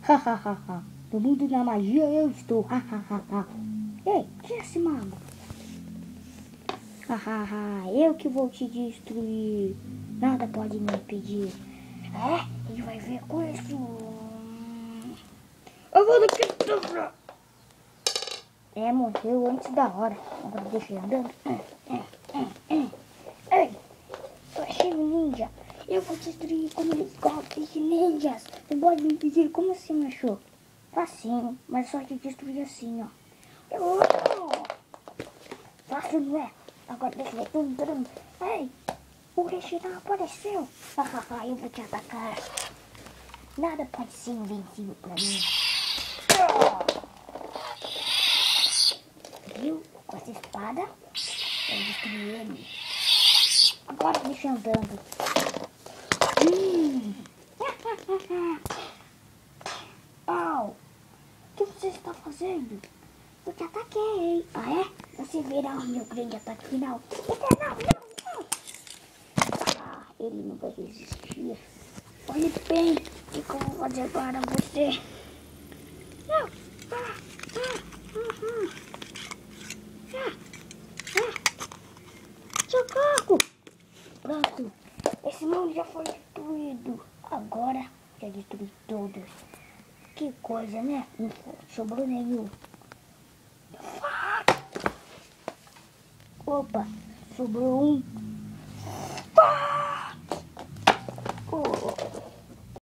Ha, ha, ha, ha. No mundo da magia eu estou. Ha, ha, ha, ha. Ei, que é esse mago? Ha, ha, ha. Eu que vou te destruir. Nada pode me impedir. É? Ele vai ver com isso. Eu vou daqui. É, morreu antes da hora. Agora deixa ele andando. Ei, eu achei um ninja. Eu vou destruir como eles gostam de ninjas. Você pode me pedir como você me achou? Facinho, mas só te destruir assim, ó. Fácil, não é? Agora deixa eu ver. Ei, o Reginald apareceu. Hahaha, eu vou te atacar. Nada pode ser invencível pra mim. Viu? Com essa espada, eu destruí ele. Agora deixa eu andando. Au! O que você está fazendo? Eu te ataquei. Ah, é? Você verá o meu grande ataque final. Não. Ah, ele não vai resistir. Olhe bem o que eu vou fazer para você. Não. Socorro! Pronto. Esse mundo já foi destruído. Agora já destruí todos. Que coisa, né? Não sobrou nenhum. Opa, sobrou um.